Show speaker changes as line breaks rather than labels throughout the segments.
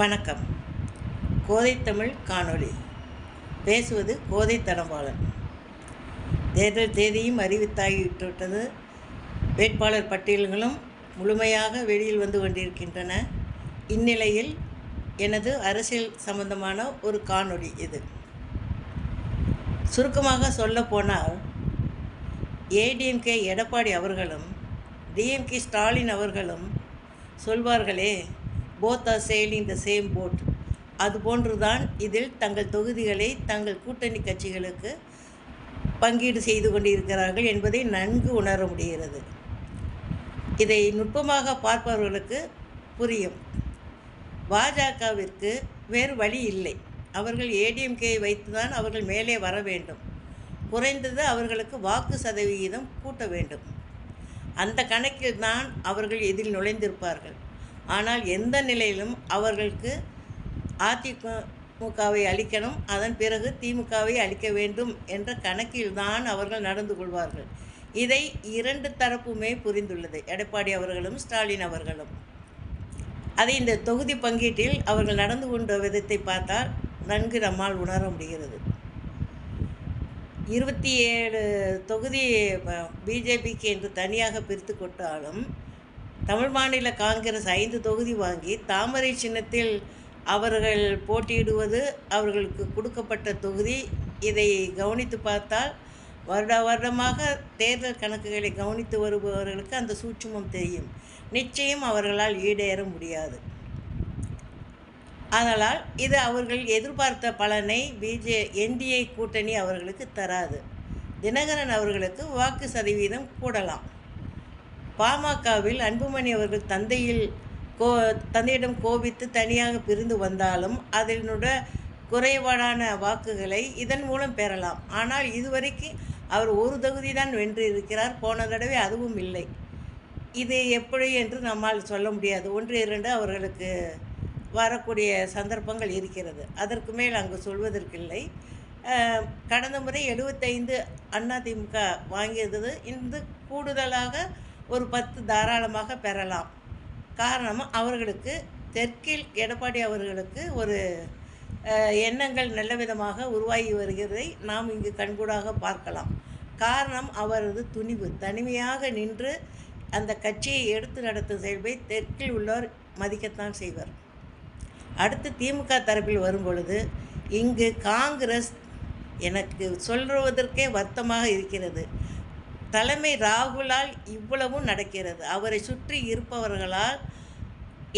வணக்கம். கோதை தமிழ் காணொளி. பேசுவது கோதை தடம்பாளன். தேர்தல் தேதியும் அறிவித்தாகிவிட்டுவிட்டது. வேட்பாளர் பட்டியல்களும் முழுமையாக வெளியில் வந்து கொண்டிருக்கின்றன. இந்நிலையில் எனது அரசியல் சம்பந்தமான ஒரு காணொளி இது. சுருக்கமாக சொல்லப்போனால், ஏடிஎம்கே எடப்பாடி அவர்களும் டிஎம்கே ஸ்டாலின் அவர்களும் சொல்வார்களே, both are sailing the same boat. அதுபோன்றுதான் இதில் தங்கள் தொகுதிகளை தங்கள் கூட்டணி கட்சிகளுக்கு பங்கீடு செய்து கொண்டிருக்கிறார்கள் என்பதை நன்கு உணர முடிகிறது. இதை நுட்பமாக பார்ப்பவர்களுக்கு புரியும். பாஜகவிற்கு வேறு வழி இல்லை. அவர்கள் ஏடிஎம்கேயை வைத்துதான் அவர்கள் மேலே வர வேண்டும். குறைந்தது அவர்களுக்கு வாக்கு சதவிகிதம் கூட்ட வேண்டும். அந்த கணக்கில் தான் அவர்கள் இதில் நுழைந்திருப்பார்கள். ஆனால் எந்த நிலையிலும் அவர்களுக்கு அதிமுகவை அளிக்கணும், அதன் பிறகு திமுகவை அளிக்க வேண்டும் என்ற கணக்கில்தான் அவர்கள் நடந்து கொள்வார்கள். இதை இரண்டு தரப்புமே புரிந்துள்ளது, எடப்பாடி அவர்களும் ஸ்டாலின் அவர்களும். அதை இந்த தொகுதி பங்கீட்டில் அவர்கள் நடந்து கொண்ட விதத்தை பார்த்தால் நன்கு நம்மால் உணர முடிகிறது. 27 தொகுதி பிஜேபிக்கு என்று தனியாக பிரித்து கொண்டாலும், தமிழ் மாநில காங்கிரஸ் 5 தொகுதி வாங்கி தாமரை சின்னத்தில் அவர்கள் போட்டியிடுவது அவர்களுக்கு கொடுக்கப்பட்ட தொகுதி. இதை கவனித்து பார்த்தால் வருடமாக தேர்தல் கணக்குகளை கவனித்து வருபவர்களுக்கு அந்த சூட்சுமம் தெரியும். நிச்சயம் அவர்களால் ஈடேற முடியாது. அதனால் இது அவர்கள் எதிர்பார்த்த பலனை என்டிஏ கூட்டணி அவர்களுக்கு தராது. தினகரன் அவர்களுக்கு வாக்கு சதவீதம் கூடலாம். பாமகவில் அன்புமணி அவர்கள் தந்தையிடம் கோபித்து தனியாக பிரிந்து வந்தாலும் அதனுடைய குறைபாடான வாக்குகளை இதன் மூலம் பெறலாம். ஆனால் இதுவரைக்கு அவர் ஒரு தொகுதி தான் வென்று இருக்கிறார். போன தடவை அதுவும் இல்லை. இது எப்படி என்று நம்மால் சொல்ல முடியாது. 1-2 அவர்களுக்கு வரக்கூடிய சந்தர்ப்பங்கள் இருக்கிறது. அதற்கு மேல் அங்கு சொல்வதற்கில்லை. கடந்த முறை 75 அதிமுக வாங்கியது. இந்த கூடுதலாக ஒரு 10 தாராளமாக பெறலாம். காரணம், அவர்களுக்கு தெற்கில் எடப்பாடி அவர்களுக்கு ஒரு எண்ணங்கள் நல்ல விதமாக உருவாகி வருகிறதை நாம் இங்கு கண்கூடாக பார்க்கலாம். காரணம், அவரது துணிவு. தனிமையாக நின்று அந்த கட்சியை எடுத்து நடத்தும் செயல்பை தெற்கில் உள்ளோர் மதிக்கத்தான் செய்வர். அடுத்து திமுக தரப்பில் வரும்பொழுது, இங்கு காங்கிரஸ் எனக்கு சொல்வதற்கே வருத்தமாக இருக்கிறது. தலைமை ராகுலால் இவ்வளவும் நடக்கிறது. அவரை சுற்றி இருப்பவர்களால்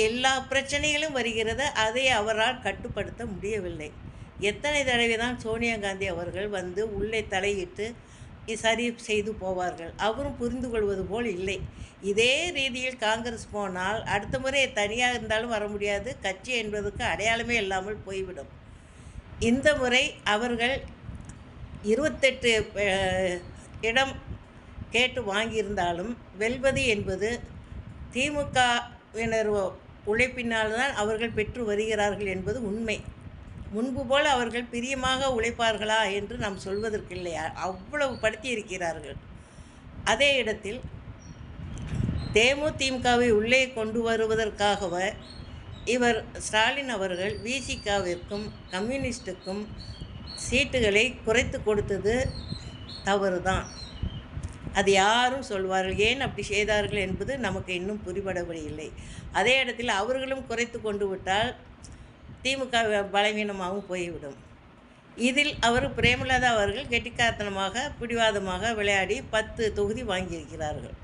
எல்லா பிரச்சனைகளும் வருகிறது. அதை அவரால் கட்டுப்படுத்த முடியவில்லை. எத்தனை தடவை தான் சோனியா காந்தி அவர்கள் வந்து உள்ளே தலையிட்டு சரி செய்து போவார்கள். அவரும் புரிந்து கொள்வது போல் இல்லை. இதே ரீதியில் காங்கிரஸ் போனால் அடுத்த முறை தனியாக இருந்தாலும் வர முடியாது. கட்சி என்பதற்கு அடையாளமே இல்லாமல் போய்விடும். இந்த முறை அவர்கள் 28 இடம் கேட்டு வாங்கியிருந்தாலும் வெல்வது என்பது திமுகவினர் உழைப்பினால் தான் அவர்கள் பெற்று வருகிறார்கள் என்பது உண்மை. முன்பு போல் அவர்கள் பிரியமாக உழைப்பார்களா என்று நாம் சொல்வதற்கில்லை. அவ்வளவு படுத்தி இருக்கிறார்கள். அதே இடத்தில் தேமுதிமுகவை உள்ளே கொண்டு வருவதற்காகவே இவர் ஸ்டாலின் அவர்கள் விசிகாவிற்கும் கம்யூனிஸ்டுக்கும் சீட்டுகளை குறைத்து கொடுத்தது தவறுதான். அது யாரும் சொல்வார்கள். ஏன் அப்படி செய்தார்கள் என்பது நமக்கு இன்னும் புரிபடவில்லை. அதே இடத்தில் அவர்களும் குறைத்து கொண்டு விட்டால் திமுக பலவீனமாகவும் போய்விடும். இதில் அவர் பிரேமலதா அவர்கள் கெட்டிக்காரத்தனமாக பிடிவாதமாக விளையாடி 10 தொகுதி வாங்கியிருக்கிறார்கள்.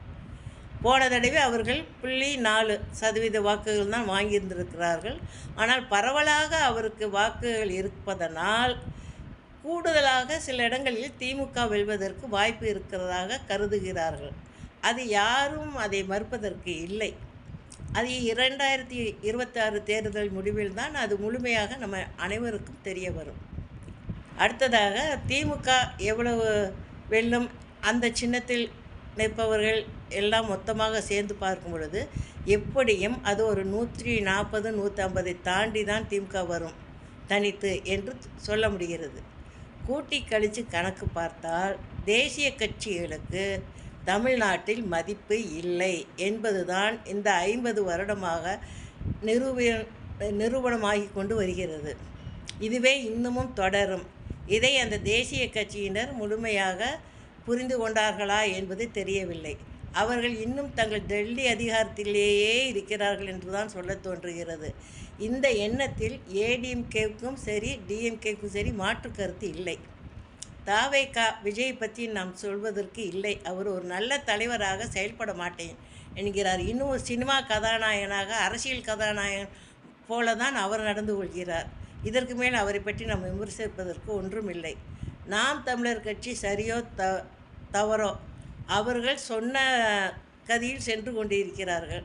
போன தடவை அவர்கள் 0.4% வாக்குகள் தான் வாங்கியிருந்திருக்கிறார்கள். ஆனால் பரவலாக அவருக்கு வாக்குகள் இருப்பதனால் கூடுதலாக சில இடங்களில் திமுக வெல்வதற்கு வாய்ப்பு இருக்கிறதாக கருதுகிறார்கள். அது யாரும் அதை மறுப்பதற்கு இல்லை. அது 2026 தேர்தல் முடிவில் தான் அது முழுமையாக நம்ம அனைவருக்கும் தெரிய வரும். அடுத்ததாக திமுக எவ்வளவு வெல்லும், அந்த சின்னத்தில் நிற்பவர்கள் எல்லாம் மொத்தமாக சேர்ந்து பார்க்கும் பொழுது எப்படியும் அது ஒரு 140-150 தாண்டி தான் திமுக வரும் தனித்து என்று சொல்ல முடிகிறது. கூட்டி கழித்து கணக்கு பார்த்தால் தேசிய கட்சிகளுக்கு தமிழ்நாட்டில் மதிப்பு இல்லை என்பதுதான் இந்த 50 வருடமாக நிரூபணமாகி கொண்டு வருகிறது. இதுவே இன்னமும் தொடரும். இதை அந்த தேசிய கட்சியினர் முழுமையாக புரிந்து கொண்டார்களா என்பது தெரியவில்லை. அவர்கள் இன்னும் தங்கள் டெல்லி அதிகாரத்திலேயே இருக்கிறார்கள் என்றுதான் சொல்ல தோன்றுகிறது. இந்த எண்ணத்தில் ஏடிஎம்கேவுக்கும் சரி டிஎம்கேவுக்கும் சரி மாற்று கருத்து இல்லை. தாவேகா விஜய் பற்றி நாம் சொல்வதற்கு இல்லை. அவர் ஒரு நல்ல தலைவராக செயல்பட மாட்டேன் என்கிறார். இன்னும் ஒரு சினிமா கதாநாயகனாக அரசியல் கதாநாயகன் போல தான் அவர் நடந்து கொள்கிறார். இதற்கு மேல் அவரை பற்றி நாம் விமர்சிப்பதற்கு ஒன்றுமில்லை. நாம் தமிழர் கட்சி சரியோ தவறோ அவர்கள் சொன்ன கதியில் சென்று கொண்டிருக்கிறார்கள்.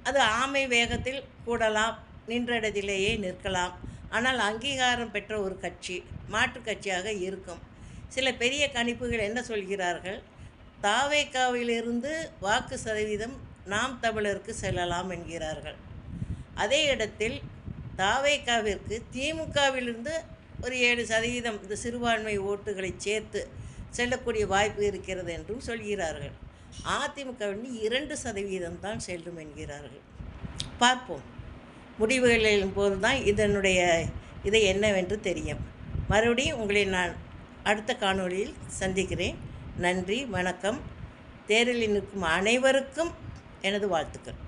அது ஆமை வேகத்தில் கூடலாம், நின்ற இடத்திலேயே நிற்கலாம். ஆனால் அங்கீகாரம் பெற்ற ஒரு கட்சி மாற்று கட்சியாக இருக்கும். சில பெரிய கணிப்புகள் என்ன சொல்கிறார்கள்? தாவேகாவிலிருந்து வாக்கு சதவீதம் நாம் தமிழருக்கு செல்லலாம் என்கிறார்கள். அதே இடத்தில் தாவேகாவிற்கு திமுகவிலிருந்து ஒரு 7% இந்த சிறுபான்மை ஓட்டுகளை சேர்த்து செல்லக்கூடிய வாய்ப்பு இருக்கிறது என்றும் சொல்கிறார்கள். அதிமுகவிலிருந்து 2% தான் செல்லும் என்கிறார்கள். பார்ப்போம். முடிவுகளின் போது தான் இதை என்னவென்று தெரியும். மறுபடியும் உங்களை நான் அடுத்த காணொளியில் சந்திக்கிறேன். நன்றி, வணக்கம். தேர்தலில் நிற்கும் அனைவருக்கும் எனது வாழ்த்துக்கள்.